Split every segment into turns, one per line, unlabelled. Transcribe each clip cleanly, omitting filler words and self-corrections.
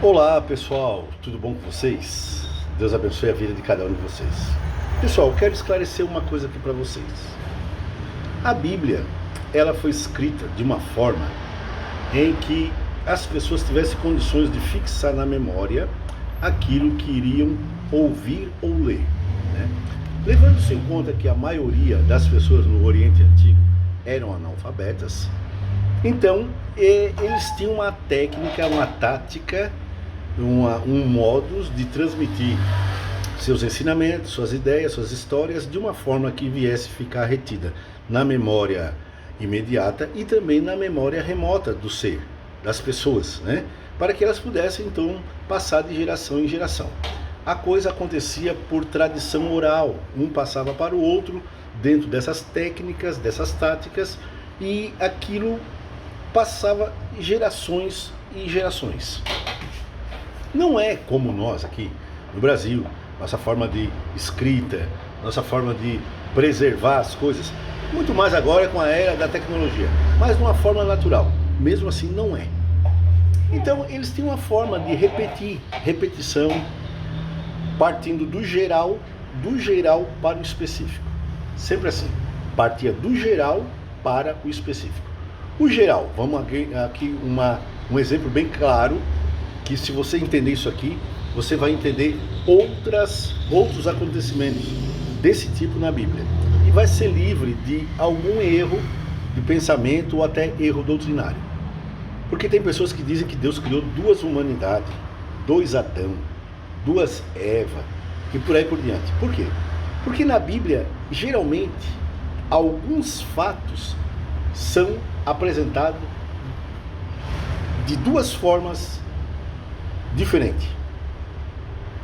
Olá pessoal, tudo bom com vocês? Deus abençoe a vida de cada um de vocês. Pessoal, eu quero esclarecer uma coisa aqui para vocês. A Bíblia, ela foi escrita de uma forma em que as pessoas tivessem condições de fixar na memória aquilo que iriam ouvir ou ler, né? Levando-se em conta que a maioria das pessoas no Oriente Antigo eram analfabetas, então eles tinham uma técnica, uma tática, um modus de transmitir seus ensinamentos, suas ideias, suas histórias de uma forma que viesse ficar retida na memória imediata e também na memória remota do ser, das pessoas, né? Para que elas pudessem então passar de geração em geração. A coisa acontecia por tradição oral, um passava para o outro dentro dessas técnicas, dessas táticas, e aquilo passava gerações e gerações. Não é como nós aqui no Brasil, nossa forma de escrita, nossa forma de preservar as coisas, muito mais agora com a era da tecnologia, mas de uma forma natural. Mesmo assim não é. Então eles tinham uma forma de repetição, partindo do geral para o específico. Sempre assim, partia do geral para o específico. O geral, vamos aqui um exemplo bem claro, que se você entender isso aqui, você vai entender outros acontecimentos desse tipo na Bíblia. E vai ser livre de algum erro de pensamento ou até erro doutrinário. Porque tem pessoas que dizem que Deus criou duas humanidades, dois Adão, duas Eva e por aí por diante. Por quê? Porque na Bíblia, geralmente, alguns fatos são apresentados de duas formas diferentes.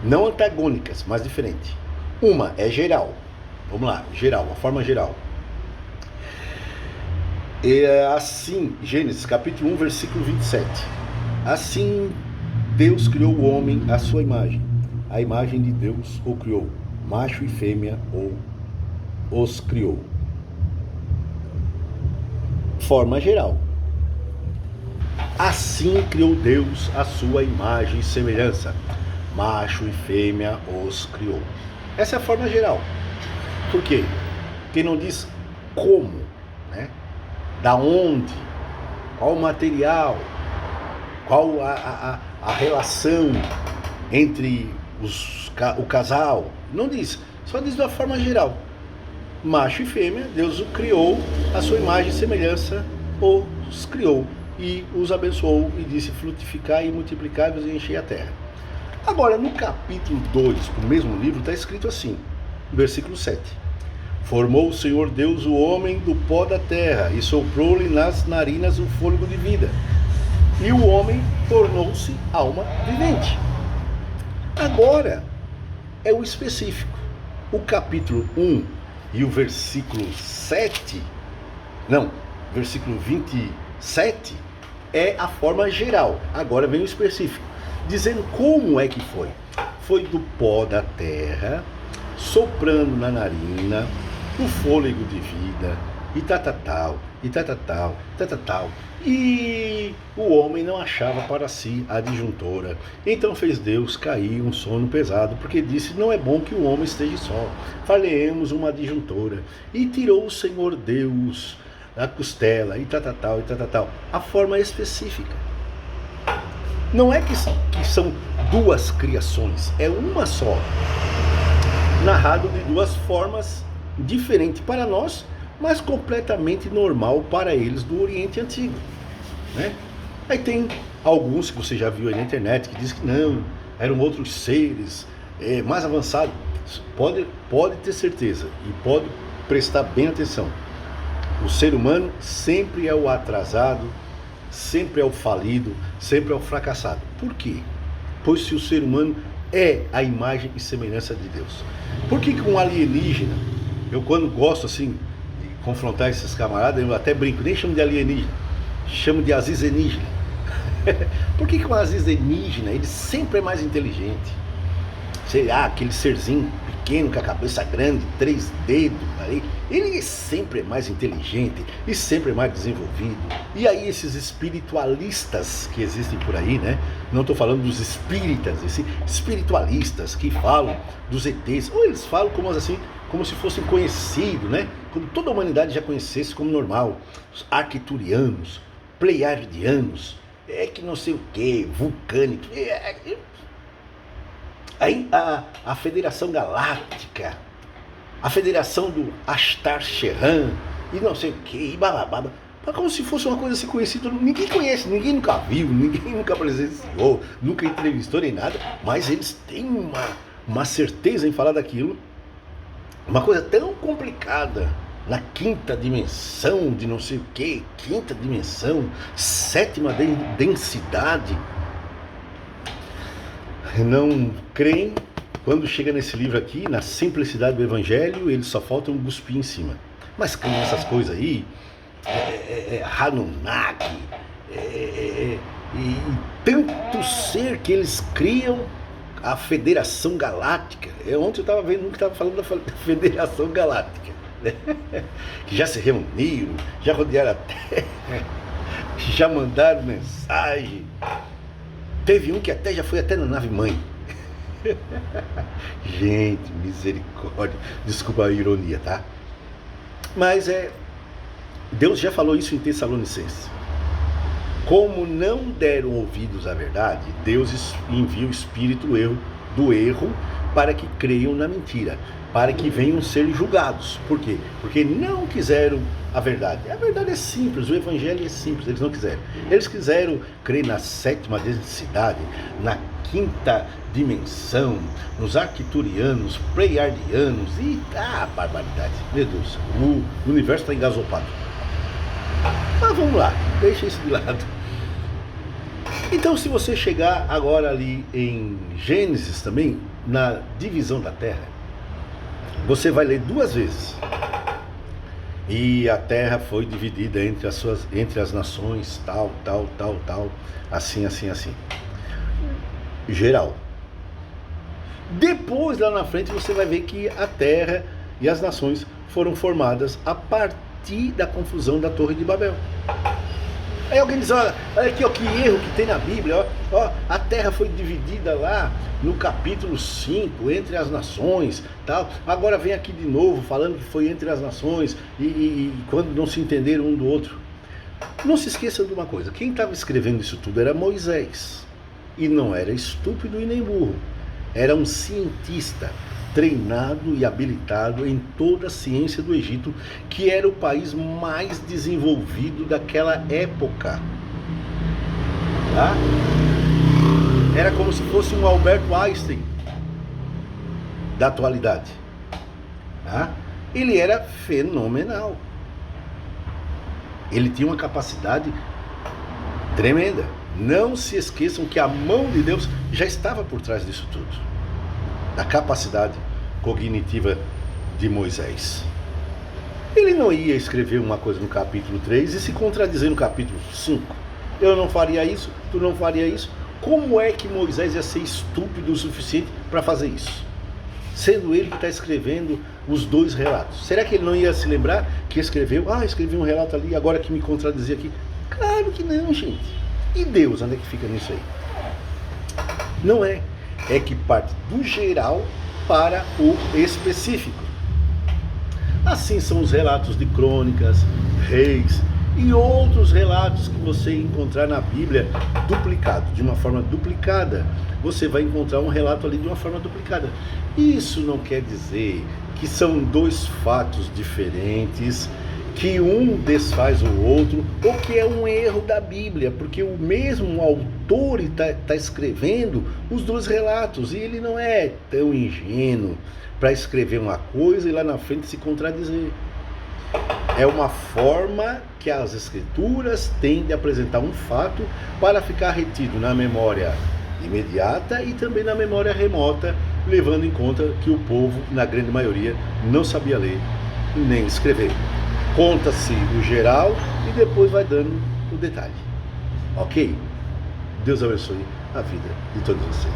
Não antagônicas, mas diferentes. Uma é geral. Vamos lá, geral, a forma geral. É assim, Gênesis capítulo 1, versículo 27. Assim Deus criou o homem à sua imagem. A imagem de Deus o criou. Macho e fêmea os criou. Forma geral. Assim criou Deus a sua imagem e semelhança. Macho e fêmea os criou. Essa é a forma geral. Por quê? Porque não diz como, né? Da onde, qual o material, qual a relação entre o casal. Não diz, só diz de uma forma geral. Macho e fêmea, Deus o criou, a sua imagem e semelhança os criou. E os abençoou e disse: frutificai e multiplicai-vos e enchei a terra. Agora, no capítulo 2 do mesmo livro, está escrito assim, versículo 7. Formou o Senhor Deus o homem do pó da terra e soprou-lhe nas narinas o fôlego de vida. E o homem tornou-se alma vivente. Agora, é o específico. O capítulo 1 e o versículo 27, é a forma geral. Agora vem o específico, dizendo como é que foi. Foi do pó da terra, soprando na narina, o fôlego de vida, e tal. E o homem não achava para si adjuntora. Então fez Deus cair um sono pesado, porque disse: não é bom que o homem esteja só, falemos uma adjuntora. E tirou o Senhor Deus a costela, e tal. A forma específica. Não é que são duas criações, é uma só, narrado de duas formas diferentes para nós, mas completamente normal para eles do Oriente Antigo, né? Aí tem alguns que você já viu aí na internet que diz que não, eram outros seres mais avançados. Pode ter certeza e pode prestar bem atenção. O ser humano sempre é o atrasado, sempre é o falido, sempre é o fracassado. Por quê? Pois se o ser humano é a imagem e semelhança de Deus. Por que um alienígena, eu quando gosto assim de confrontar esses camaradas, eu até brinco, nem chamo de alienígena, chamo de azizenígena. Por que um azizenígena, ele sempre é mais inteligente? Sei lá, aquele serzinho pequeno com a cabeça grande, 3 dedos, aí, ele sempre é mais inteligente e sempre é mais desenvolvido. E aí esses espiritualistas que existem por aí, né? Não estou falando dos espíritas, esses espiritualistas que falam dos ETs, ou eles falam como assim, como se fossem conhecidos, né? Como toda a humanidade já conhecesse como normal. Os arcturianos, pleiadianos, que não sei o que, vulcânicos. Aí a Federação Galáctica, a Federação do Astar Sheran, e não sei o que, e bababá. Como se fosse uma coisa assim conhecida. Ninguém conhece, ninguém nunca viu, ninguém nunca presenciou, nunca entrevistou nem nada, mas eles têm uma certeza em falar daquilo. Uma coisa tão complicada, na quinta dimensão de não sei o que, quinta dimensão, sétima densidade. Não creem. Quando chega nesse livro aqui, na simplicidade do Evangelho, eles só faltam cuspir em cima. Mas creem nessas coisas aí, Anunnaki, e tanto ser que eles criam a Federação Galáctica. Ontem eu estava vendo um que estava falando da Federação Galáctica, né? Que já se reuniram, já rodearam a Terra, já mandaram mensagem. Teve um que até já foi até na nave-mãe. Gente, misericórdia. Desculpa a ironia, tá? Mas Deus já falou isso em Tessalonicenses. Como não deram ouvidos à verdade, Deus envia o espírito do erro para que creiam na mentira, para que venham ser julgados. Por quê? Porque não quiseram a verdade. A verdade é simples, o evangelho é simples, eles não quiseram. Eles quiseram crer na sétima densidade, na quinta dimensão, nos arcturianos, pleiadianos e barbaridade. Meu Deus, o universo está engasopado. Mas vamos lá, deixa isso de lado. Então, se você chegar agora ali em Gênesis também, na divisão da Terra, você vai ler 2 vezes. E a Terra foi dividida entre as nações, tal, assim. Geral. Depois, lá na frente, você vai ver que a Terra e as nações foram formadas a partir da confusão da Torre de Babel. Aí alguém diz, olha aqui, ó, que erro que tem na Bíblia, ó, a Terra foi dividida lá no capítulo 5, entre as nações, tal. Agora vem aqui de novo, falando que foi entre as nações, e quando não se entenderam um do outro. Não se esqueçam de uma coisa, quem estava escrevendo isso tudo era Moisés, e não era estúpido e nem burro, era um cientista, treinado e habilitado em toda a ciência do Egito, que era o país mais desenvolvido daquela época. Tá? Era como se fosse um Albert Einstein da atualidade. Tá? Ele era fenomenal. Ele tinha uma capacidade tremenda. Não se esqueçam que a mão de Deus já estava por trás disso tudo. A capacidade cognitiva de Moisés. Ele não ia escrever uma coisa no capítulo 3 e se contradizer no capítulo 5. Eu não faria isso, tu não faria isso. Como é que Moisés ia ser estúpido o suficiente para fazer isso? Sendo ele que está escrevendo os 2 relatos. Será que ele não ia se lembrar que escrevi um relato ali, agora que me contradizia aqui? Claro que não, gente. E Deus, onde é que fica nisso aí? Não é. É que parte do geral para o específico. Assim são os relatos de crônicas, reis e outros relatos que você encontrar na Bíblia duplicado, de uma forma duplicada. Você vai encontrar um relato ali de uma forma duplicada. Isso não quer dizer que são 2 fatos diferentes, que um desfaz o outro, ou que é um erro da Bíblia, porque o mesmo autor está escrevendo os 2 relatos, e ele não é tão ingênuo para escrever uma coisa e lá na frente se contradizer. É uma forma que as escrituras têm de apresentar um fato para ficar retido na memória imediata e também na memória remota, levando em conta que o povo, na grande maioria, não sabia ler nem escrever. Conta-se o geral e depois vai dando o detalhe. Ok? Deus abençoe a vida de todos vocês.